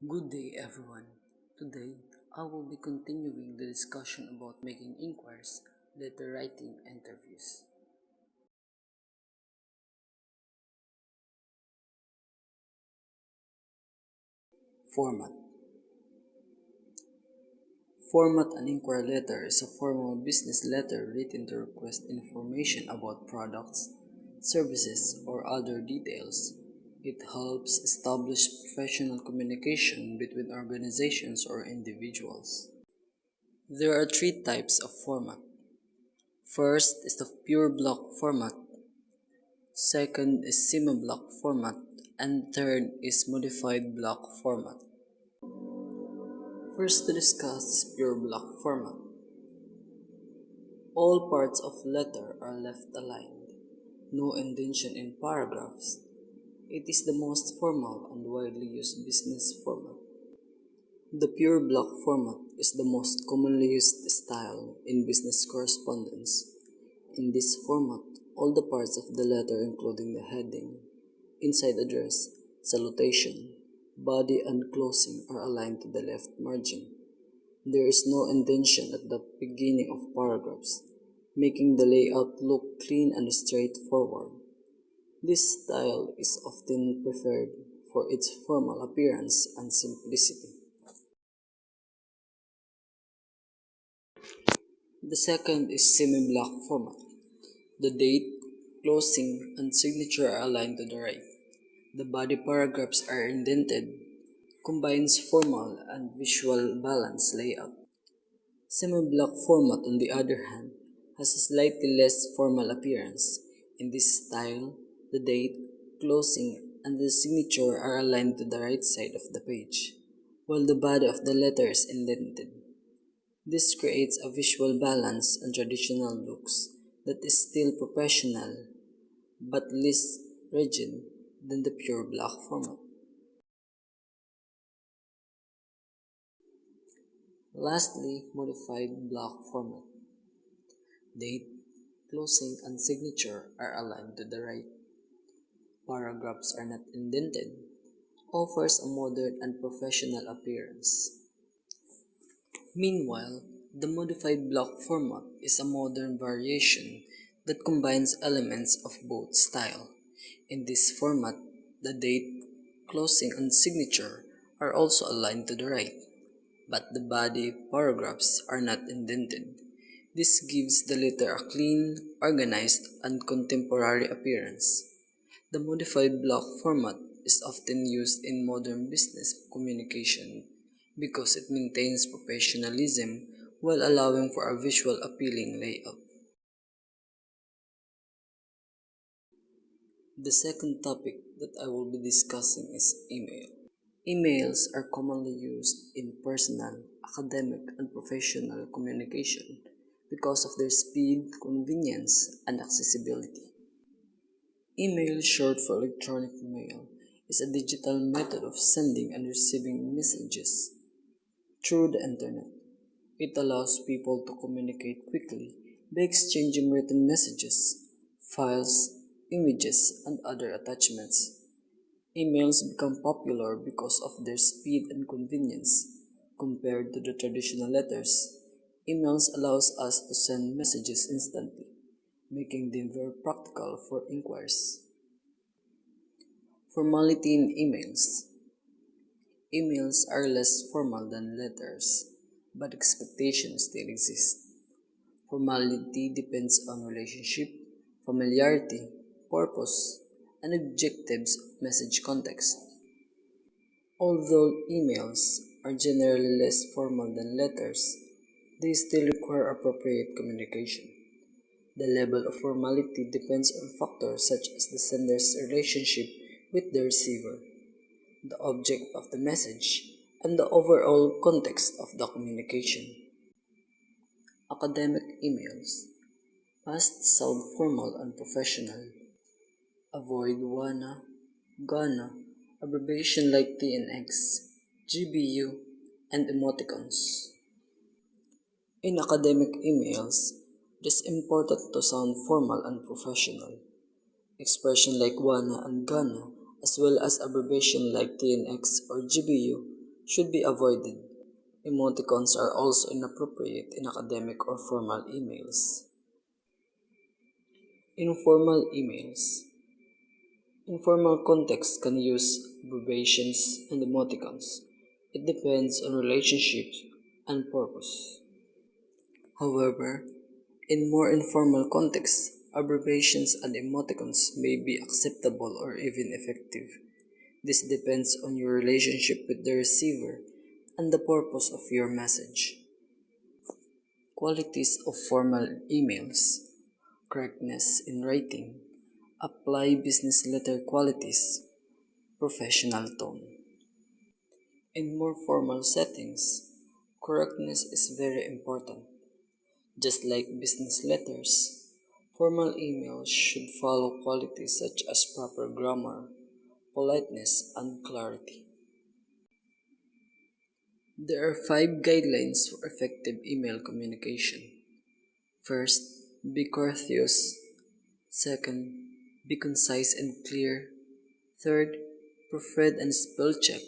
Good day, everyone. Today, I will be continuing the discussion about making inquiries, letter writing interviews. Format. Format an inquiry letter is a formal business letter written to request information about products, services, or other details. It helps establish professional communication between organizations or individuals. There are three types of format. First is the pure block format. Second is semi-block format, and third is modified block format. First to discuss is pure block format. All parts of letter are left aligned, no indentation in paragraphs. It is the most formal and widely used business format. The pure block format is the most commonly used style in business correspondence. In this format, all the parts of the letter including the heading, inside address, salutation, body and closing are aligned to the left margin. There is no indentation at the beginning of paragraphs, making the layout look clean and straightforward. This style is often preferred for its formal appearance and simplicity. The second is semi-block format. The date, closing, and signature are aligned to the right. The body paragraphs are indented, combines formal and visual balance layout. Semi-block format, on the other hand, has a slightly less formal appearance. In this style, the date, closing, and the signature are aligned to the right side of the page, while the body of the letter is indented. This creates a visual balance and traditional looks that is still professional but less rigid than the pure block format. Lastly, modified block format. Date, closing, and signature are aligned to the right. Paragraphs are not indented. Offers a modern and professional appearance. Meanwhile, the modified block format is a modern variation that combines elements of both style. In this format, the date, closing, and signature are also aligned to the right, but the body paragraphs are not indented. This gives the letter a clean, organized, and contemporary appearance. The modified block format is often used in modern business communication because it maintains professionalism while allowing for a visual appealing layout. The second topic that I will be discussing is email. Emails are commonly used in personal, academic, and professional communication because of their speed, convenience, and accessibility. Email, short for electronic mail, is a digital method of sending and receiving messages through the internet. It allows people to communicate quickly by exchanging written messages, files, images, and other attachments. Emails become popular because of their speed and convenience. Compared to the traditional letters, emails allows us to send messages instantly, making them very practical for inquiries. Formality in emails. Emails are less formal than letters, but expectations still exist. Formality depends on relationship, familiarity, purpose, and objectives of message context. Although emails are generally less formal than letters, they still require appropriate communication. The level of formality depends on factors such as the sender's relationship with the receiver, the object of the message, and the overall context of the communication. Academic emails must sound formal and professional. Avoid wanna, gonna, abbreviation like TNX, GBU, and emoticons. In academic emails, it is important to sound formal and professional. Expression like wanna and gonna, as well as abbreviation like TNX or GBU, should be avoided. Emoticons are also inappropriate in academic or formal emails. Informal emails. Informal contexts can use abbreviations and emoticons. It depends on relationship and purpose. However, in more informal contexts, abbreviations and emoticons may be acceptable or even effective. This depends on your relationship with the receiver and the purpose of your message. Qualities of formal emails: correctness in writing, apply business letter qualities, professional tone. In more formal settings, correctness is very important. Just like business letters, formal emails should follow qualities such as proper grammar, politeness, and clarity. There are 5 guidelines for effective email communication. First, be courteous. Second, be concise and clear. Third, proofread and spell check.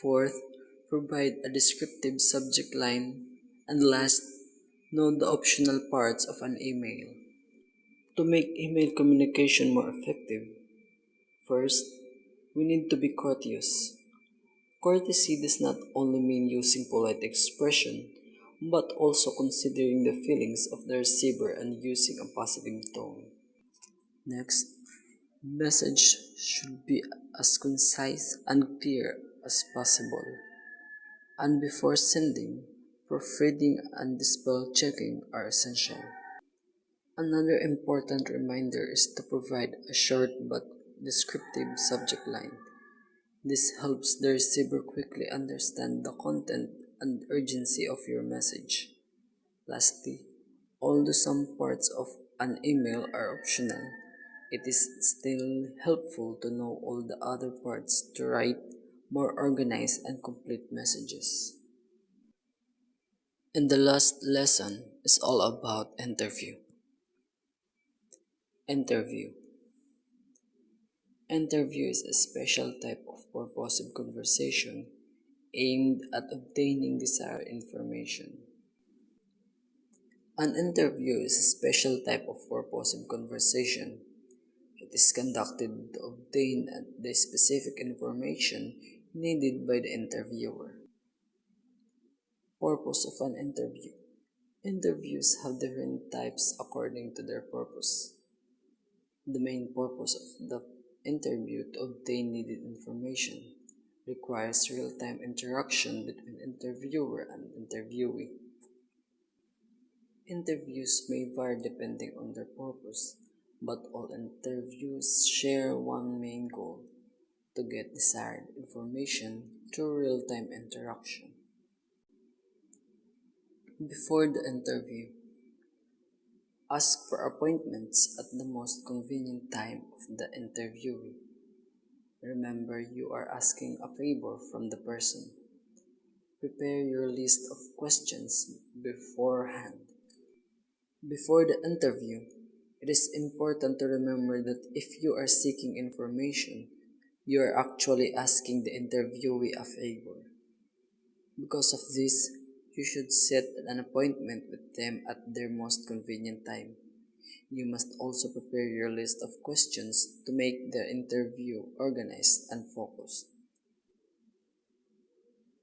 Fourth, provide a descriptive subject line. And last, know the optional parts of an email. To make email communication more effective, first, we need to be courteous. Courtesy does not only mean using polite expression, but also considering the feelings of the receiver and using a positive tone. Next, message should be as concise and clear as possible. And before sending, proofreading and spell checking are essential. Another important reminder is to provide a short but descriptive subject line. This helps the receiver quickly understand the content and urgency of your message. Lastly, although some parts of an email are optional, it is still helpful to know all the other parts to write more organized and complete messages. And the last lesson is all about interview. Interview. Interview is a special type of purposive conversation aimed at obtaining desired information. An interview is a special type of purposive conversation. It is conducted to obtain the specific information needed by the interviewer. Purpose of an interview. Interviews have different types according to their purpose. The main purpose of the interview to obtain needed information requires real-time interaction between interviewer and interviewee. Interviews may vary depending on their purpose, but all interviews share one main goal: to get desired information through real-time interaction. Before the interview, ask for appointments at the most convenient time of the interviewee. Remember, you are asking a favor from the person. Prepare your list of questions beforehand. Before the interview, it is important to remember that if you are seeking information, you are actually asking the interviewee a favor. Because of this, you should set an appointment with them at their most convenient time. You must also prepare your list of questions to make the interview organized and focused.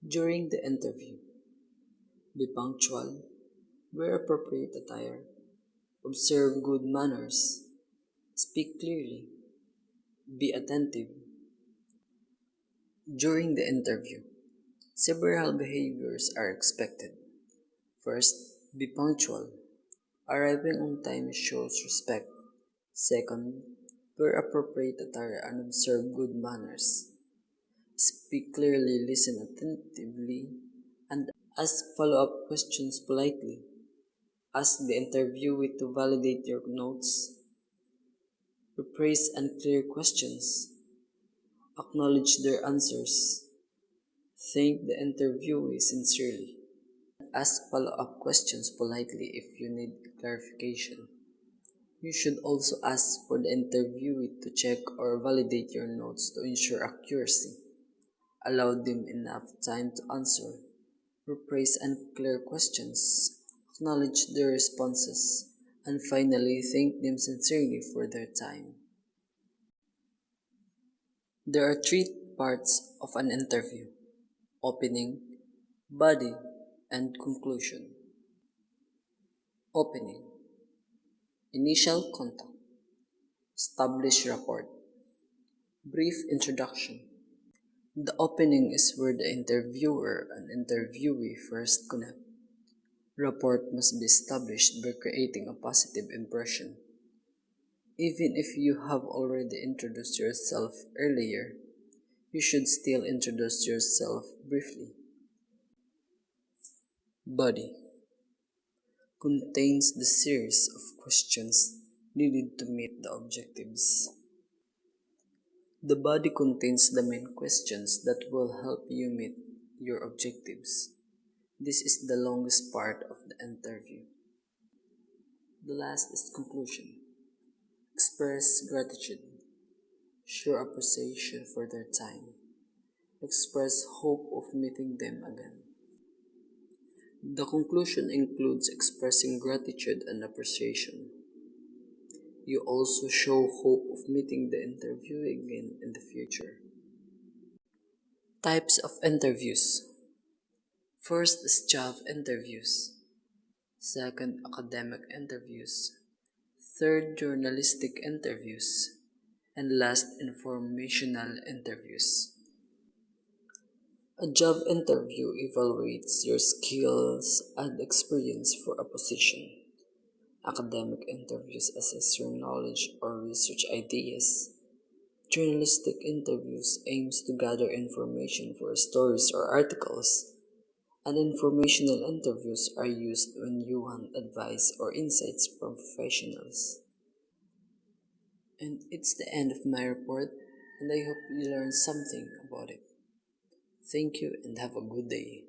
During the interview, be punctual, wear appropriate attire, observe good manners, speak clearly, be attentive. During the interview, several behaviors are expected. First, be punctual. Arriving on time shows respect. Second, wear appropriate attire and observe good manners. Speak clearly, listen attentively, and ask follow-up questions politely. Ask the interviewee to validate your notes. Rephrase unclear questions. Acknowledge their answers. Thank the interviewee sincerely. Ask follow-up questions politely if you need clarification. You should also ask for the interviewee to check or validate your notes to ensure accuracy. Allow them enough time to answer, rephrase unclear questions, acknowledge their responses, and finally thank them sincerely for their time. There are three parts of an interview: opening, body, and conclusion. Opening, initial contact, establish rapport, brief introduction. The opening is where the interviewer and interviewee first connect. Rapport must be established by creating a positive impression. Even if you have already introduced yourself earlier, you should still introduce yourself briefly. Body contains the series of questions needed to meet the objectives. The body contains the main questions that will help you meet your objectives. This is the longest part of the interview. The last is conclusion. Express gratitude. Show appreciation for their time. Express hope of meeting them again. The conclusion includes expressing gratitude and appreciation. You also show hope of meeting the interviewee again in the future. Types of interviews. First is job interviews. Second, academic interviews. Third, journalistic interviews. And last, informational interviews. A job interview evaluates your skills and experience for a position. Academic interviews assess your knowledge or research ideas. Journalistic interviews aims to gather information for stories or articles. And informational interviews are used when you want advice or insights from professionals. And it's the end of my report, and I hope you learned something about it. Thank you and have a good day.